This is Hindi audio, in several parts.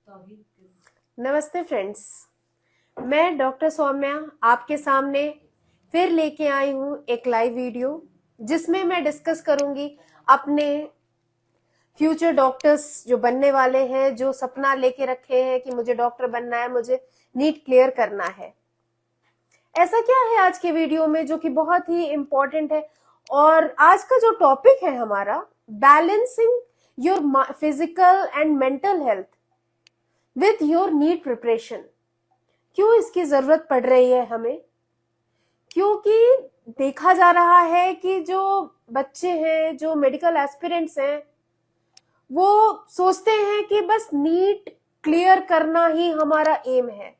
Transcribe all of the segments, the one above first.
नमस्ते फ्रेंड्स, मैं डॉक्टर सौम्या आपके सामने फिर लेके आई हूँ एक लाइव वीडियो जिसमें मैं डिस्कस करूंगी अपने फ्यूचर डॉक्टर्स जो बनने वाले हैं, जो सपना लेके रखे हैं कि मुझे डॉक्टर बनना है, मुझे नीट क्लियर करना है। ऐसा क्या है आज के वीडियो में जो कि बहुत ही इम्पोर्टेंट है। और आज का जो टॉपिक है हमारा, balancing your physical and mental health with your NEET preparation. क्यों इसकी जरूरत पड़ रही है हमें? क्योंकि देखा जा रहा है कि जो बच्चे हैं, जो मेडिकल एस्पिरेंट्स हैं, वो सोचते हैं कि बस नीट क्लियर करना ही हमारा एम है।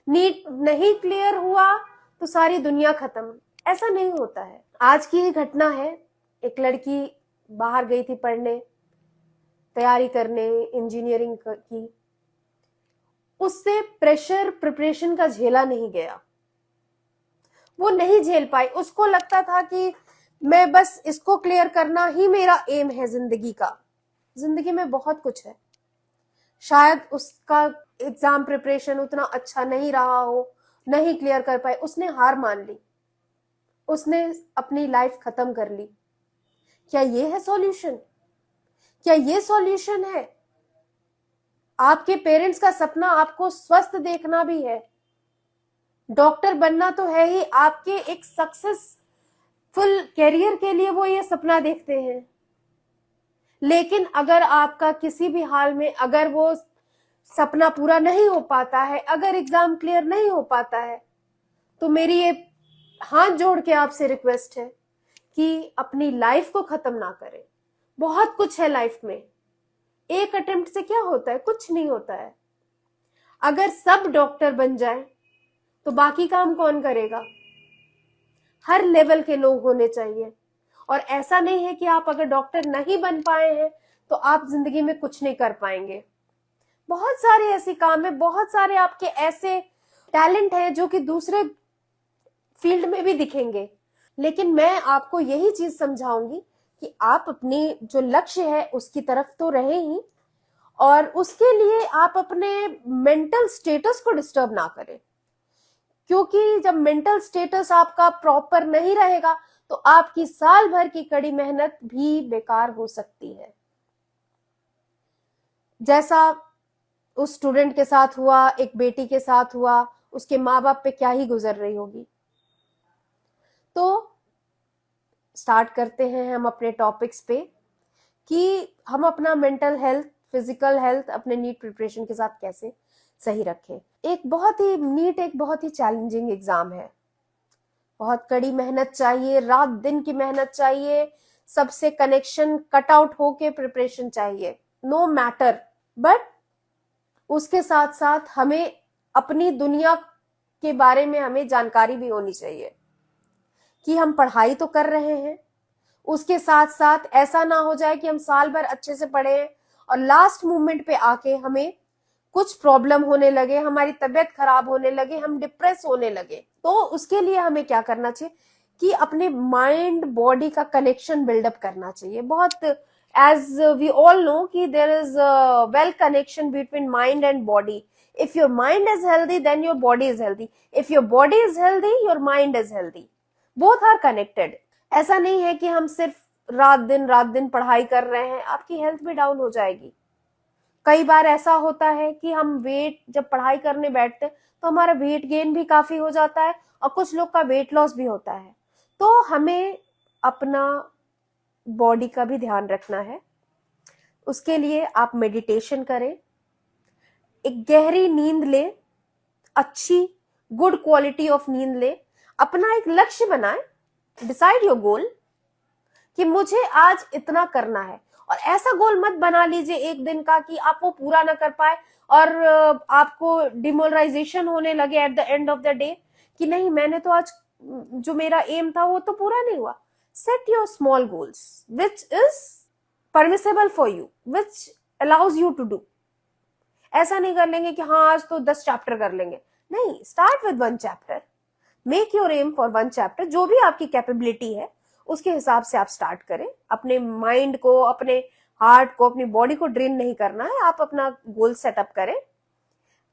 नीट नहीं क्लियर हुआ तो सारी दुनिया खत्म। ऐसा नहीं होता है। आज की ही घटना है, एक लड़की बाहर गई थी पढ़ने, तैयारी करने इंजीनियरिंग की। उससे प्रेशर प्रिपरेशन का झेला नहीं गया, वो नहीं झेल पाई। उसको लगता था कि मैं बस इसको क्लियर करना ही मेरा एम है जिंदगी का। जिंदगी में बहुत कुछ है, शायद उसका एग्जाम प्रिपरेशन उतना अच्छा नहीं रहा हो, नहीं क्लियर कर पाए, उसने हार मान ली, उसने अपनी लाइफ खत्म कर ली। क्या ये है सॉल्यूशन? क्या ये सॉल्यूशन है? आपके पेरेंट्स का सपना आपको स्वस्थ देखना भी है, डॉक्टर बनना तो है ही। आपके एक सक्सेसफुल कैरियर के लिए वो ये सपना देखते हैं। लेकिन अगर आपका किसी भी हाल में अगर वो सपना पूरा नहीं हो पाता है, अगर एग्जाम क्लियर नहीं हो पाता है, तो मेरी ये हाथ जोड़ के आपसे रिक्वेस्ट है कि अपनी लाइफ को खत्म ना करें। बहुत कुछ है लाइफ में, एक अटेम्प्ट से क्या होता है? कुछ नहीं होता है। अगर सब डॉक्टर बन जाए तो बाकी काम कौन करेगा? हर लेवल के लोग होने चाहिए। और ऐसा नहीं है कि आप अगर डॉक्टर नहीं बन पाए हैं तो आप जिंदगी में कुछ नहीं कर पाएंगे। बहुत सारे ऐसे काम है, बहुत सारे आपके ऐसे टैलेंट हैं जो कि दूसरे फील्ड में भी दिखेंगे। लेकिन मैं आपको यही चीज समझाऊंगी कि आप अपनी जो लक्ष्य है उसकी तरफ तो रहे ही, और उसके लिए आप अपने मेंटल स्टेटस को डिस्टर्ब ना करें। क्योंकि जब मेंटल स्टेटस आपका प्रॉपर नहीं रहेगा तो आपकी साल भर की कड़ी मेहनत भी बेकार हो सकती है। जैसा उस स्टूडेंट के साथ हुआ, एक बेटी के साथ हुआ, उसके माँ बाप पे क्या ही गुजर रही होगी। तो स्टार्ट करते हैं हम अपने टॉपिक्स पे कि हम अपना मेंटल हेल्थ, फिजिकल हेल्थ अपने नीट प्रिपरेशन के साथ कैसे सही रखें। नीट एक बहुत ही चैलेंजिंग एग्जाम है। बहुत कड़ी मेहनत चाहिए, रात दिन की मेहनत चाहिए, सबसे कनेक्शन कट आउट होके प्रिपरेशन चाहिए, नो मैटर। बट उसके साथ साथ हमें अपनी दुनिया के बारे में हमें जानकारी भी होनी चाहिए कि हम पढ़ाई तो कर रहे हैं, उसके साथ साथ ऐसा ना हो जाए कि हम साल भर अच्छे से पढ़े और लास्ट मोमेंट पे आके हमें कुछ प्रॉब्लम होने लगे, हमारी तबीयत खराब होने लगे, हम डिप्रेस होने लगे। तो उसके लिए हमें क्या करना चाहिए कि अपने माइंड बॉडी का कनेक्शन बिल्डअप करना चाहिए। बहुत एज वी ऑल नो कि there is well connection between mind and body. If your mind is healthy then your body is healthy, if your body is healthy your mind is healthy, both are connected. ऐसा नहीं है कि हम सिर्फ रात दिन पढ़ाई कर रहे हैं, आपकी हेल्थ भी डाउन हो जाएगी। कई बार ऐसा होता है कि हम वेट जब पढ़ाई करने बैठते हैं तो हमारा वेट गेन भी काफी हो जाता है और कुछ लोग का वेट लॉस भी होता है। तो हमें अपना बॉडी का भी ध्यान रखना है। उसके लिए आप मेडिटेशन करें, एक गहरी नींद ले, अच्छी गुड क्वालिटी ऑफ नींद ले, अपना एक लक्ष्य बनाएं, डिसाइड योर गोल कि मुझे आज इतना करना है। और ऐसा गोल मत बना लीजिए एक दिन का कि आप वो पूरा ना कर पाए और आपको डिमोरलाइजेशन होने लगे at the end of the day कि नहीं, मैंने तो आज जो मेरा एम था वो तो पूरा नहीं हुआ। Set your small goals which is permissible for you, which allows you to do. ऐसा नहीं कर लेंगे कि हाँ आज तो 10 चैप्टर कर लेंगे, नहीं, start with 1 chapter, make your aim for 1 chapter. जो भी आपकी कैपेबिलिटी है उसके हिसाब से आप स्टार्ट करें। अपने माइंड को, अपने हार्ट को, अपनी बॉडी को ड्रेन नहीं करना है। आप अपना गोल सेटअप करें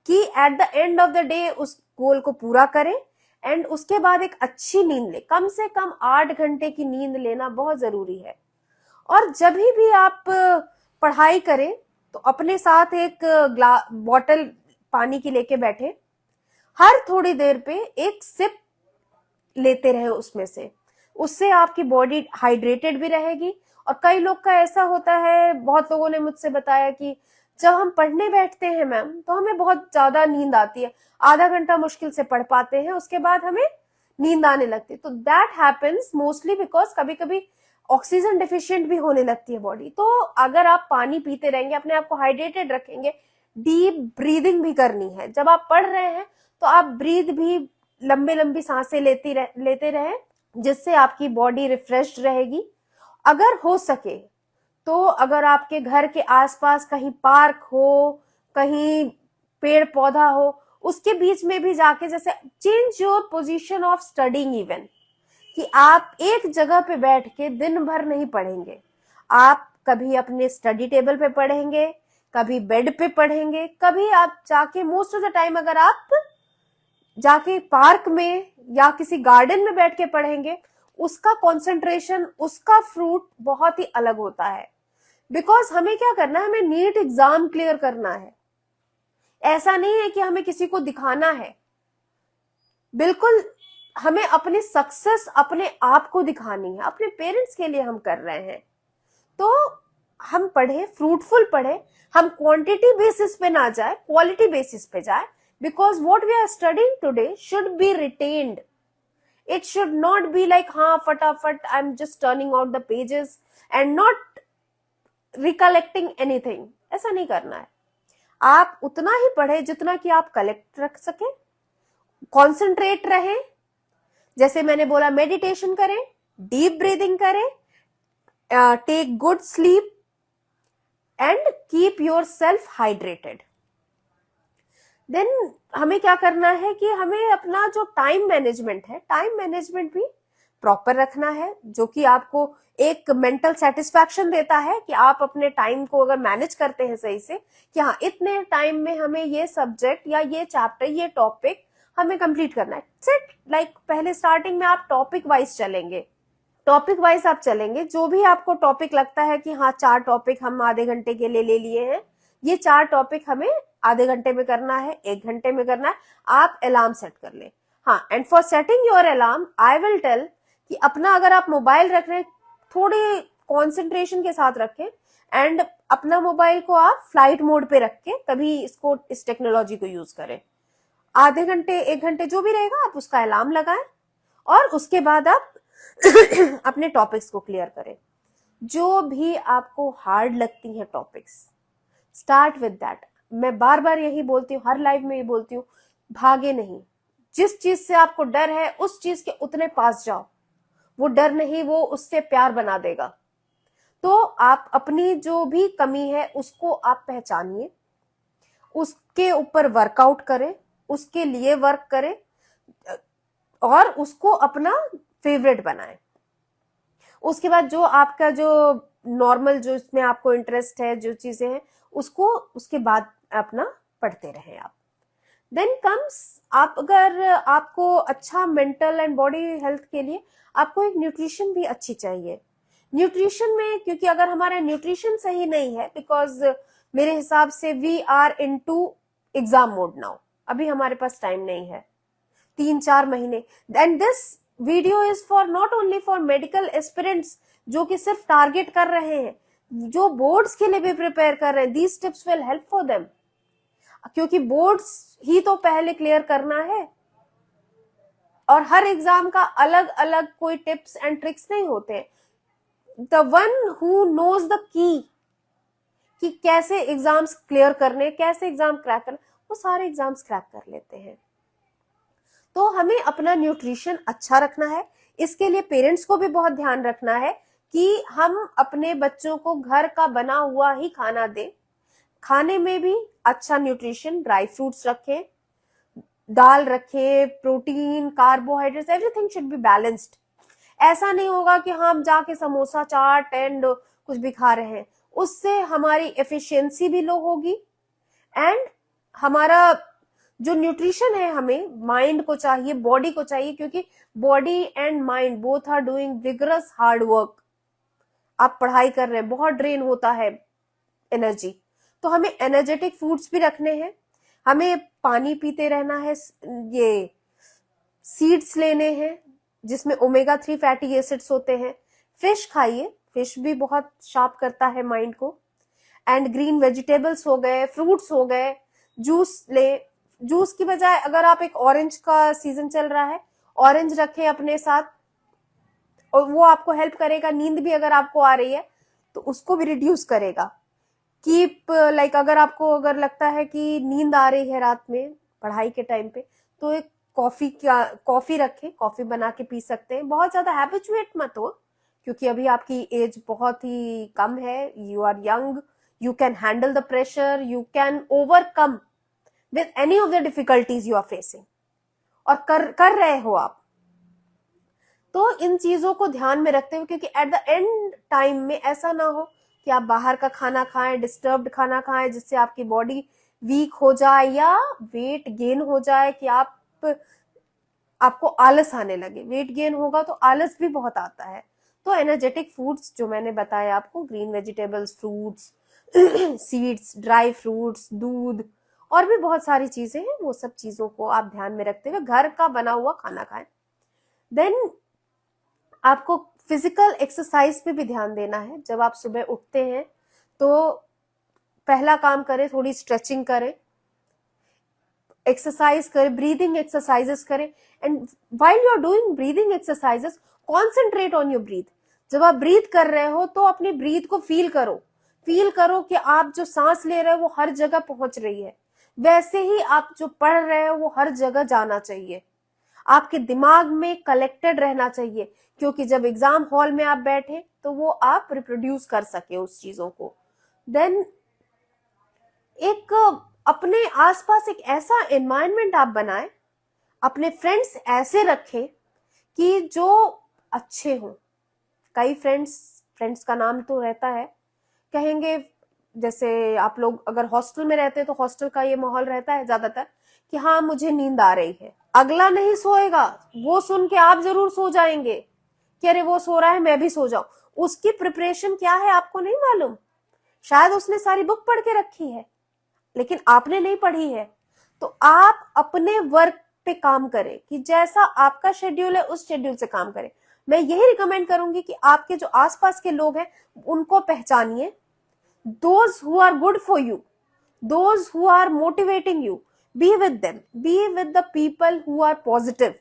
कि at the end of the day उस गोल को पूरा करें, एंड उसके बाद एक अच्छी नींद ले। कम से कम 8 घंटे की नींद लेना बहुत जरूरी है। और जब भी आप पढ़ाई करें तो अपने साथ एक बॉटल पानी की लेके बैठे, हर थोड़ी देर पे एक सिप लेते रहे उसमें से, उससे आपकी बॉडी हाइड्रेटेड भी रहेगी। और कई लोग का ऐसा होता है, बहुत लोगों ने मुझसे बताया कि जब हम पढ़ने बैठते हैं मैम तो हमें बहुत ज्यादा नींद आती है, आधा घंटा मुश्किल से पढ़ पाते हैं, उसके बाद हमें नींद आने लगती है। तो दैट हैपेंस मोस्टली बिकॉज कभी कभी ऑक्सीजन डिफिशिएंट भी होने लगती है बॉडी। तो अगर आप पानी पीते रहेंगे, अपने आप को हाइड्रेटेड रखेंगे, डीप ब्रीदिंग भी करनी है। जब आप पढ़ रहे हैं तो आप ब्रीद भी लंबी लंबी सांसें लेते रहे, जिससे आपकी बॉडी रिफ्रेश्ड रहेगी। अगर हो सके तो अगर आपके घर के आसपास कहीं पार्क हो, कहीं पेड़ पौधा हो, उसके बीच में भी जाके, जैसे change your position of studying even, कि आप एक जगह पे बैठ के दिन भर नहीं पढ़ेंगे। आप कभी अपने स्टडी टेबल पे पढ़ेंगे, कभी बेड पे पढ़ेंगे, कभी आप जाके, मोस्ट ऑफ द टाइम अगर आप जाके पार्क में या किसी गार्डन में बैठ के पढ़ेंगे, उसका कंसंट्रेशन, उसका फ्रूट बहुत ही अलग होता है। बिकॉज हमें क्या करना है, हमें नीट एग्जाम क्लियर करना है। ऐसा नहीं है कि हमें किसी को दिखाना है, बिल्कुल हमें अपनी सक्सेस अपने आप को दिखानी है, अपने पेरेंट्स के लिए हम कर रहे हैं। तो हम पढ़े, फ्रूटफुल पढ़े, हम क्वांटिटी बेसिस पे ना जाए, क्वालिटी बेसिस पे जाए। Because what we are studying today should be retained, it should not be like हाँ फटाफट I am just turning out the pages and not recollecting anything. ऐसा नहीं करना है। आप उतना ही पढ़े जितना कि आप कलेक्ट रख सके, कॉन्सेंट्रेट रहे। जैसे मैंने बोला, मेडिटेशन करें, डीप ब्रीदिंग करें, take good sleep and keep your self hydrated. Then हमें क्या करना है कि हमें अपना जो टाइम मैनेजमेंट है, टाइम मैनेजमेंट भी प्रॉपर रखना है, जो कि आपको एक मेंटल सेटिस्फैक्शन देता है कि आप अपने टाइम को अगर मैनेज करते हैं सही से, कि हाँ इतने टाइम में हमें ये सब्जेक्ट या ये चैप्टर, ये टॉपिक हमें कंप्लीट करना है। सेट लाइक पहले स्टार्टिंग में आप टॉपिक वाइज चलेंगे, टॉपिक वाइज आप चलेंगे। जो भी आपको टॉपिक लगता है कि हाँ 4 टॉपिक हम आधे घंटे के लिए ले लिए हैं, ये 4 टॉपिक हमें आधे घंटे में करना है, 1 घंटे में करना है, आप अलार्म सेट कर ले। हाँ, and for setting your alarm I will tell कि अपना अगर आप मोबाइल रख रहे हैं, थोड़े कॉन्सेंट्रेशन के साथ रखें, एंड अपना मोबाइल को आप फ्लाइट मोड पे रख के तभी इस टेक्नोलॉजी को यूज करें। आधे घंटे, 1 घंटे जो भी रहेगा, आप उसका अलार्म लगाएं और उसके बाद आप अपने टॉपिक्स को क्लियर करें। जो भी आपको हार्ड लगती है टॉपिक्स, स्टार्ट विद दैट। मैं बार बार यही बोलती हूँ, हर लाइव में ये बोलती हूँ, भागे नहीं। जिस चीज से आपको डर है उस चीज के उतने पास जाओ। वो डर नहीं, वो उससे प्यार बना देगा। तो आप अपनी जो भी कमी है उसको आप पहचानिए, उसके ऊपर वर्कआउट करें, उसके लिए वर्क करें और उसको अपना फेवरेट बनाएं। उसके बाद जो आपका जो नॉर्मल, जो इसमें आपको इंटरेस्ट है, जो चीजें हैं, उसको उसके बाद अपना पढ़ते रहें आप। देन कम्स, आप अगर आपको अच्छा मेंटल एंड बॉडी हेल्थ के लिए आपको एक न्यूट्रिशन भी अच्छी चाहिए। न्यूट्रिशन में, क्योंकि अगर हमारा न्यूट्रिशन सही नहीं है, बिकॉज मेरे हिसाब से we are into exam mode now, अभी हमारे पास टाइम नहीं है, 3-4 महीने। And this video is for not only for medical aspirants जो कि सिर्फ टारगेट कर रहे हैं, जो बोर्ड्स के लिए भी प्रिपेयर कर रहे हैं, these tips will help for them, क्योंकि बोर्ड्स ही तो पहले क्लियर करना है। और हर एग्जाम का अलग अलग कोई टिप्स एंड ट्रिक्स नहीं होते। The one who knows the key, कि कैसे एग्जाम्स क्लियर करने, कैसे एग्जाम क्रैक करना, वो सारे एग्जाम्स क्रैक कर लेते हैं। तो हमें अपना न्यूट्रिशन अच्छा रखना है। इसके लिए पेरेंट्स को भी बहुत ध्यान रखना है कि हम अपने बच्चों को घर का बना हुआ ही खाना दें। खाने में भी अच्छा न्यूट्रिशन, ड्राई फ्रूट्स रखें, दाल रखें, protein, carbohydrates, everything should be balanced. ऐसा नहीं होगा कि हम जाके समोसा, चाट एंड कुछ भी खा रहे हैं। उससे हमारी एफिशिएंसी भी लो होगी एंड हमारा जो न्यूट्रिशन है, हमें माइंड को चाहिए, बॉडी को चाहिए, क्योंकि body and mind both are doing vigorous hard work. आप पढ़ाई कर रहे हैं, बहुत ड्रेन होता है एनर्जी, तो हमें एनर्जेटिक फूड्स भी रखने हैं, हमें पानी पीते रहना है, ये सीड्स लेने हैं जिसमें ओमेगा 3 फैटी एसिड्स होते हैं, फिश खाइए, फिश भी बहुत शार्प करता है माइंड को, एंड ग्रीन वेजिटेबल्स हो गए, फ्रूट्स हो गए, जूस ले, जूस की बजाय अगर आप एक ऑरेंज का सीजन चल रहा है, ऑरेंज रखें अपने साथ और वो आपको हेल्प करेगा। नींद भी अगर आपको आ रही है तो उसको भी रिड्यूस करेगा। कीप लाइक अगर आपको अगर लगता है कि नींद आ रही है रात में पढ़ाई के टाइम पे, तो एक कॉफी रखें, कॉफी बना के पी सकते हैं। बहुत ज्यादा हैबिचुएट मत हो, क्योंकि अभी आपकी एज बहुत ही कम है, you are young, you can handle the pressure, you can overcome with any of the difficulties you are facing, और कर रहे हो आप। तो इन चीजों को ध्यान में रखते हुए, क्योंकि एट द एंड टाइम में ऐसा ना हो कि आप बाहर का खाना खाएं, डिस्टर्ब्ड खाना खाएं, जिससे आपकी बॉडी वीक हो जाए या वेट गेन हो जाए, कि आपको आलस आने लगे। वेट गेन होगा तो आलस भी बहुत आता है। तो एनर्जेटिक फूड्स जो मैंने बताया आपको, green vegetables, fruits, seeds, dry fruits, दूध और भी बहुत सारी चीजें हैं, वो सब चीजों को आप ध्यान में रखते हुए घर का बना हुआ खाना खाएं। देन आपको फिजिकल एक्सरसाइज पे भी ध्यान देना है। जब आप सुबह उठते हैं तो पहला काम करें, थोड़ी स्ट्रेचिंग करें, एक्सरसाइज करें, ब्रीदिंग एक्सरसाइजेस करें, and while you are doing breathing exercises concentrate on your breath. जब आप ब्रीथ कर रहे हो तो अपनी ब्रीथ को फील करो कि आप जो सांस ले रहे हो वो हर जगह पहुंच रही है। वैसे ही आप जो पढ़ रहे हो वो हर जगह जाना चाहिए, आपके दिमाग में कलेक्टेड रहना चाहिए, क्योंकि जब एग्जाम हॉल में आप बैठे तो वो आप रिप्रोड्यूस कर सके उस चीजों को। देन एक अपने आसपास एक ऐसा एनवायरनमेंट आप बनाएं, अपने फ्रेंड्स ऐसे रखें कि जो अच्छे हों। कई फ्रेंड्स का नाम तो रहता है, कहेंगे जैसे आप लोग अगर हॉस्टल में रहते हैं तो हॉस्टल का ये माहौल रहता है ज्यादातर कि हाँ मुझे नींद आ रही है, अगला नहीं सोएगा, वो सुन के आप जरूर सो जाएंगे कि अरे वो सो रहा है मैं भी सो जाऊं। उसकी प्रिपरेशन क्या है आपको नहीं मालूम, शायद उसने सारी बुक पढ़ के रखी है लेकिन आपने नहीं पढ़ी है। तो आप अपने वर्क पे काम करें कि जैसा आपका शेड्यूल है उस शेड्यूल से काम करें। मैं यही रिकमेंड करूंगी कि आपके जो आसपास के लोग हैं उनको पहचानिए, those who are good for you, those who are motivating you, be with them, be with the people who are positive,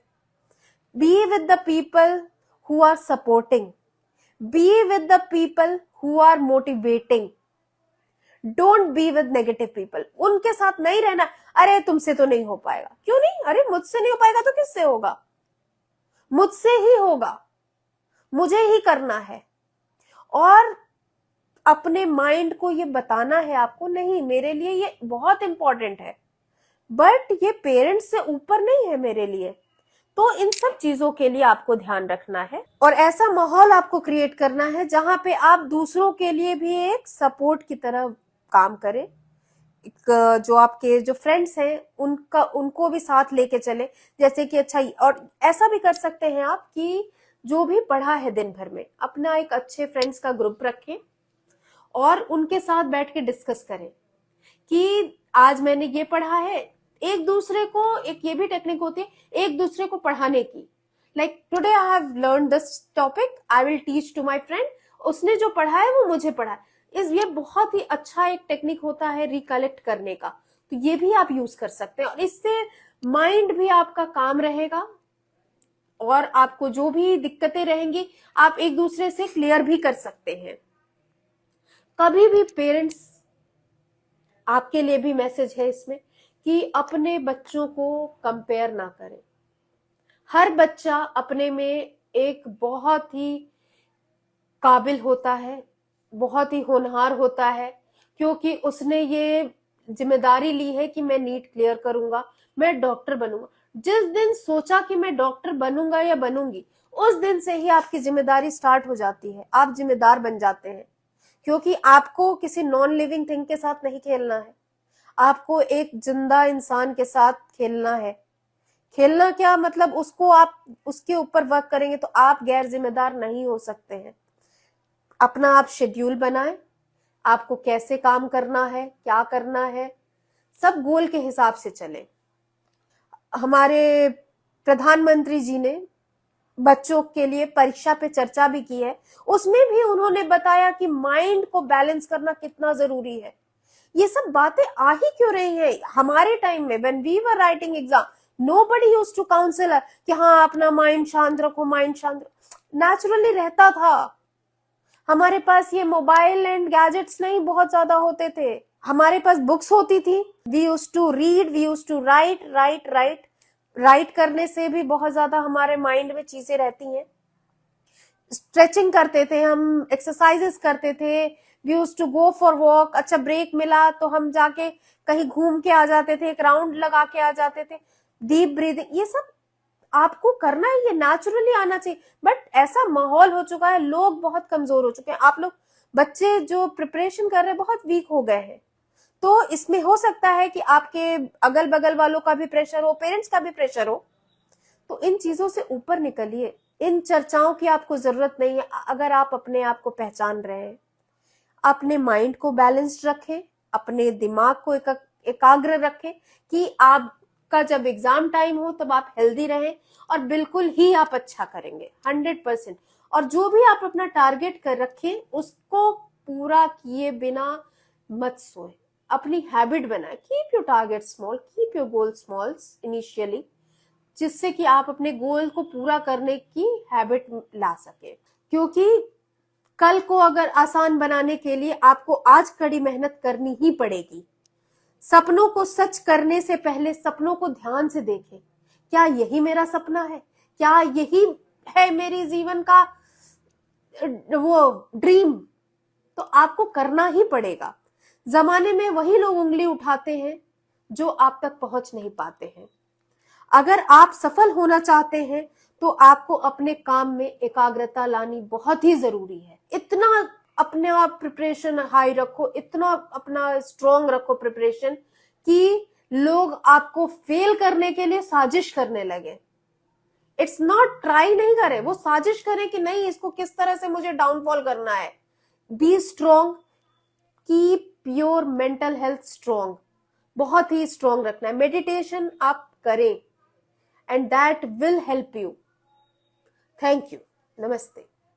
be with the people who are supporting, be with the people who are motivating, don't be with negative people। उनके साथ नहीं रहना, अरे तुमसे तो नहीं हो पाएगा, क्यों नहीं, अरे मुझसे नहीं हो पाएगा तो किससे होगा, मुझसे ही होगा, मुझे ही करना है। और अपने माइंड को ये बताना है आपको, नहीं मेरे लिए ये बहुत इंपॉर्टेंट है, बट ये पेरेंट्स से ऊपर नहीं है मेरे लिए। तो इन सब चीजों के लिए आपको ध्यान रखना है और ऐसा माहौल आपको क्रिएट करना है जहां पे आप दूसरों के लिए भी एक सपोर्ट की तरह काम करें। जो आपके जो फ्रेंड्स हैं उनको भी साथ लेके चले, जैसे कि अच्छा, और ऐसा भी कर सकते हैं आप कि जो भी पढ़ा है दिन भर में अपना एक अच्छे फ्रेंड्स का ग्रुप रखें और उनके साथ बैठ के डिस्कस करें कि आज मैंने ये पढ़ा है। एक दूसरे को, एक ये भी टेक्निक होती है एक दूसरे को पढ़ाने की, like today I have learn this topic, I will teach to my friend, उसने जो पढ़ा है वो मुझे पढ़ा है। ये बहुत ही अच्छा एक टेक्निक होता है रिकलेक्ट करने का, तो ये भी आप यूज कर सकते हैं और इससे माइंड भी आपका काम रहेगा और आपको जो भी दिक्कतें रहेंगी आप एक दूसरे से क्लियर भी कर सकते हैं। कभी भी पेरेंट्स, आपके लिए भी मैसेज है इसमें कि अपने बच्चों को कंपेयर ना करें। हर बच्चा अपने में एक बहुत ही काबिल होता है, बहुत ही होनहार होता है, क्योंकि उसने ये जिम्मेदारी ली है कि मैं नीट क्लियर करूंगा, मैं डॉक्टर बनूंगा। जिस दिन सोचा कि मैं डॉक्टर बनूंगा या बनूंगी, उस दिन से ही आपकी जिम्मेदारी स्टार्ट हो जाती है, आप जिम्मेदार बन जाते हैं। क्योंकि आपको किसी नॉन लिविंग थिंग के साथ नहीं खेलना है, आपको एक जिंदा इंसान के साथ खेलना है। खेलना क्या मतलब, उसको आप उसके ऊपर वर्क करेंगे तो आप गैर जिम्मेदार नहीं हो सकते हैं। अपना आप शेड्यूल बनाएं, आपको कैसे काम करना है, क्या करना है, सब गोल के हिसाब से चले। हमारे प्रधानमंत्री जी ने बच्चों के लिए परीक्षा पे चर्चा भी की है, उसमें भी उन्होंने बताया कि माइंड को बैलेंस करना कितना जरूरी है। ये सब बातें आ ही क्यों रही हैं? हमारे टाइम में when we were writing exam, nobody used to counsel कि हाँ अपना माइंड शांत रखो, माइंड शांत रखो। नेचुरली रहता था। हमारे पास ये मोबाइल एंड गैजेट्स नहीं बहुत ज्यादा होते थे, हमारे पास बुक्स होती थी। We use to read, we use to write write write. Write करने से भी बहुत ज्यादा हमारे माइंड में चीजें रहती हैं। स्ट्रेचिंग करते थे हम, एक्सरसाइजेस करते थे, we use to go for walk. अच्छा ब्रेक मिला तो हम जाके कहीं घूम के आ जाते थे, एक राउंड लगा के आ जाते थे। डीप ब्रीदिंग, ये सब आपको करना है, ये नेचुरली आना चाहिए। बट ऐसा माहौल हो चुका है, लोग बहुत कमजोर हो चुके हैं। आप लोग बच्चे जो प्रिपरेशन कर रहे हैं बहुत वीक हो गए हैं। तो इसमें हो सकता है कि आपके अगल बगल वालों का भी प्रेशर हो, पेरेंट्स का भी प्रेशर हो। तो इन चीजों से ऊपर निकलिए, इन चर्चाओं की आपको जरूरत नहीं है। अगर आप अपने आप को पहचान रहे हैं, अपने माइंड को बैलेंस्ड रखें, अपने दिमाग को एकाग्र रखें कि आपका जब एग्जाम टाइम हो तब आप हेल्दी रहें, और बिल्कुल ही आप अच्छा करेंगे 100%। और जो भी आप अपना टारगेट कर रखें उसको पूरा किए बिना मत सोए, अपनी हैबिट बनाए। Keep your target small, keep your goal small initially, जिससे कि आप अपने गोल को पूरा करने की हैबिट ला सके। क्योंकि कल को अगर आसान बनाने के लिए आपको आज कड़ी मेहनत करनी ही पड़ेगी। सपनों को सच करने से पहले सपनों को ध्यान से देखें, क्या यही मेरा सपना है, क्या यही है मेरी जीवन का वो ड्रीम? तो आपको करना ही पड़ेगा। जमाने में वही लोग उंगली उठाते हैं जो आप तक पहुंच नहीं पाते हैं। अगर आप सफल होना चाहते हैं तो आपको अपने काम में एकाग्रता लानी बहुत ही जरूरी है। इतना अपने आप प्रिपरेशन हाई रखो, इतना अपना स्ट्रॉन्ग रखो प्रिपरेशन, कि लोग आपको फेल करने के लिए साजिश करने लगे। इट्स नॉट ट्राई नहीं करे, वो साजिश करें कि नहीं इसको किस तरह से मुझे डाउनफॉल करना है। Be strong, keep your mental health strong, बहुत ही स्ट्रॉन्ग रखना है। मेडिटेशन आप करें and that will help you. Thank you. Namaste.